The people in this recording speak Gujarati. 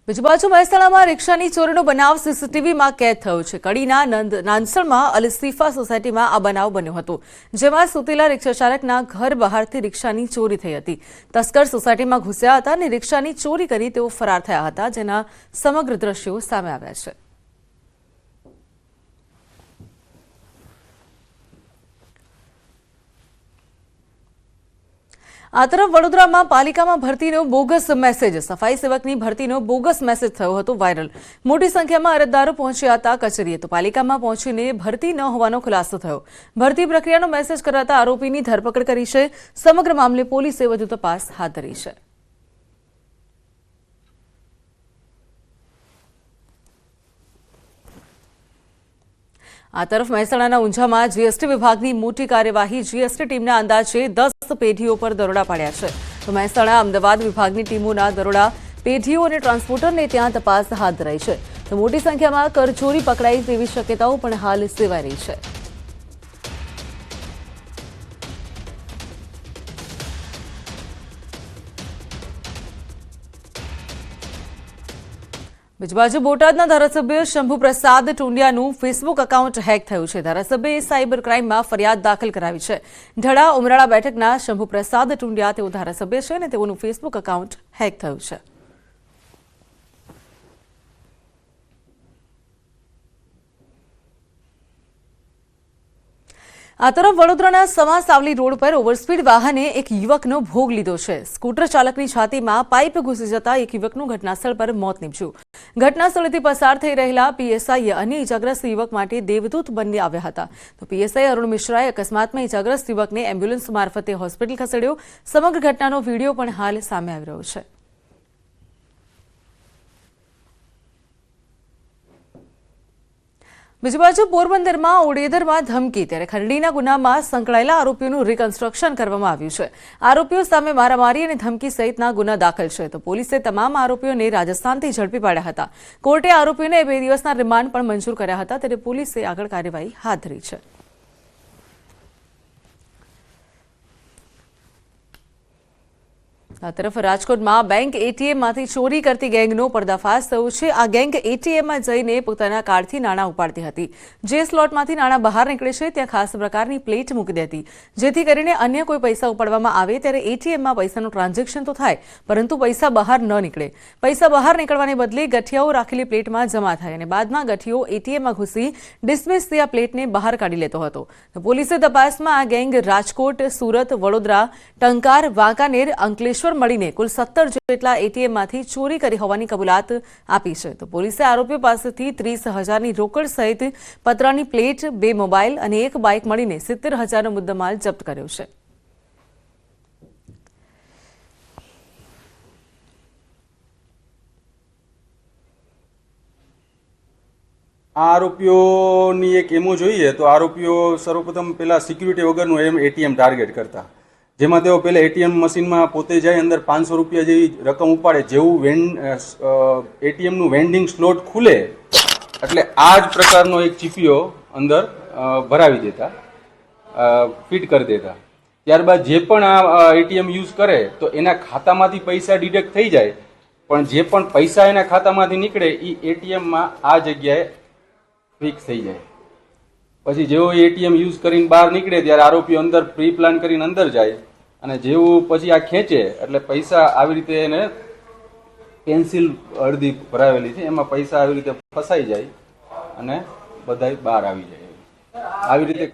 બીજી બાજુ મહેસાણામાં રિક્ષાની ચોરીનો બનાવ સીસીટીવીમાં કેદ થયો છે। કડીના નાનસણમાં અલસીફા સોસાયટીમાં આ બનાવ બન્યો હતો, જેમાં સૂતેલા રિક્ષાચાલકના ઘર બહારથી રિક્ષાની ચોરી થઈ હતી। તસ્કર સોસાયટીમાં ઘૂસ્યા હતા અને રિક્ષાની ચોરી કરી તેઓ ફરાર થયા હતા, જેના સમગ્ર દ્રશ્યો સામે આવ્યા છે। આ તરફ વડોદરામાં પાલિકામાં ભરતીનો બોગસ મેસેજ, સફાઈ સેવકની ભરતીનો બોગસ મેસેજ થયો હતો વાયરલ। મોટી સંખ્યામાં અરજદારો પહોંચ્યા હતા કચેરીએ, તો પાલિકામાં પહોંચીને ભરતી ન હોવાનો ખુલાસો થયો। ભરતી પ્રક્રિયાનો મેસેજ કરાતા આરોપીની ધરપકડ કરી છે। સમગ્ર મામલે પોલીસે વધુ તપાસ હાથ ધરી છે। આ તરફ મહેસાણાના ઊંઝામાં જીએસટી વિભાગની મોટી કાર્યવાહી। જીએસટી ટીમના અંદાજે 10 પેઢીઓ પર દરોડા પાડ્યા છે, તો મહેસાણા અમદાવાદ વિભાગની ટીમોના દરોડા પેઢીઓ અને ટ્રાન્સપોર્ટરને ત્યાં તપાસ હાથ ધરાઈ છે, તો મોટી સંખ્યામાં કરચોરી પકડાઈ તેવી શક્યતાઓ પણ હાલ સેવાઈ રહી છે। બીજી બાજુ બોટાદના ધારાસભ્ય શંભુપ્રસાદ ટુંડિયાનું ફેસબુક એકાઉન્ટ હેક થયું છે। ધારાસભ્યએ સાયબર ક્રાઇમમાં ફરિયાદ દાખલ કરાવી છે। ઢડા ઉમરાળા બેઠકના શંભુપ્રસાદ ટુંડિયા તેઓ ધારાસભ્ય છે અને તેઓનું ફેસબુક એકાઉન્ટ હેક થયું છે। આ તરફ વડોદરાના સમાસાવલી રોડ પર ઓવરસ્પીડ વાહને એક યુવકનો ભોગ લીધો છે। સ્કૂટર ચાલકની છાતીમાં પાઇપ ઘૂસી જતા એક યુવકનું ઘટનાસ્થળ પર મોત નીપજ્યું। ઘટનાસ્થળેથી પસાર થઈ રહેલા પીએસઆઈએ અન્ય ઇજાગ્રસ્ત યુવક માટે દેવદૂત બની આવ્યા હતા, તો પીએસઆઈ અરુણ મિશ્રાએ અકસ્માતમાં ઇજાગ્રસ્ત યુવકને એમ્બ્યુલન્સ મારફતે હોસ્પિટલ ખસેડ્યો। સમગ્ર ઘટનાનો વિડીયો પણ હાલ સામે આવી રહ્યો છે। બીજી બાજુ પોરબંદરમાં ઓડેદરમાં ધમકી, ત્યારે ખંડણીના ગુનામાં સંકળાયેલા આરોપીઓનું રિકન્સ્ટ્રક્શન કરવામાં આવ્યું છે। આરોપીઓ સામે મારામારી અને ધમકી સહિતના ગુના દાખલ છે, તો પોલીસે તમામ આરોપીઓને રાજસ્થાનથી ઝડપી પાડ્યા હતા। કોર્ટે આરોપીઓને 2 દિવસના રિમાન્ડ પણ મંજૂર કર્યા હતા, ત્યારે પોલીસે આગળ કાર્યવાહી હાથ ધરી છે। આ તરફ રાજકોટમાં બેંક એટીએમમાંથી ચોરી કરતી ગેંગનો પર્દાફાશ થયો છે। આ ગેંગ એટીએમમાં જઈને પોતાના કાર્ડથી નાણાં ઉપાડતી હતી। જે સ્લોટમાંથી નાણાં બહાર નીકળે છે ત્યાં ખાસ પ્રકારની પ્લેટ મૂકી દેતી, જેથી કરીને અન્ય કોઈ પૈસા ઉપાડવામાં આવે ત્યારે એટીએમમાં પૈસાનું ટ્રાન્ઝેક્શન તો થાય, પરંતુ પૈસા બહાર ન નીકળે। પૈસા બહાર નીકળવાને બદલે ગઠિયાઓ રાખેલી પ્લેટમાં જમા થાય અને બાદમાં ગઠિયો એટીએમમાં ઘૂસી ડિસમિસ થયા પ્લેટને બહાર કાઢી લેતો હતો। તો પોલીસે તપાસમાં આ ગેંગ રાજકોટ, સુરત, વડોદરા, ટંકાર, વાંકાનેર, અંકલેશ્વર મળીને કુલ 17 જેટલા એટીએમમાંથી ચોરી કરી હોવાની કબૂલાત આપી છે। તો પોલીસે આરોપીઓ પાસેથી 30,000ની રોકડ સહિત પતરાની પ્લેટ, 2 મોબાઈલ અને 1 બાઇક મળીને 70,000નો મુદ્દામાલ જપ્ત કર્યો છે। આ આરોપીઓની એક એમો જોઈએ તો આરોપીઓ સર્વપ્રથમ પહેલા સિક્યુરિટી વગરનું એટીએમ ટાર્ગેટ કરતા, જેમાં તેઓ પહેલા એટીએમ મશીનમાં પોતે જાય, અંદર 500 રૂપિયા જેવી રકમ ઉપાડે। જેવું એટીએમનું વેન્ડિંગ સ્લોટ ખુલે એટલે આ જ પ્રકારનો એક ચીપિયો અંદર ભરાવી દેતા, ફિટ કરી દેતા। ત્યારબાદ જે પણ આ એટીએમ યુઝ કરે તો એના ખાતામાંથી પૈસા ડિડક્ટ થઈ જાય, પણ જે પણ પૈસા એના ખાતામાંથી નીકળે એ એટીએમમાં આ જગ્યાએ ફિક્સ થઈ જાય। પછી જેવો એટીએમ યુઝ કરીને બહાર નીકળે ત્યારે આરોપીઓ અંદર પ્રી પ્લાન કરીને અંદર જાય અને જેવું પછી આ ખેંચે એટલે પૈસા આવી રીતે એને પેન્સિલ અડધી ભરાવેલી છે એમાં પૈસા આવી રીતે ફસાઈ જાય અને બધાય બહાર આવી જાય। આવી રીતે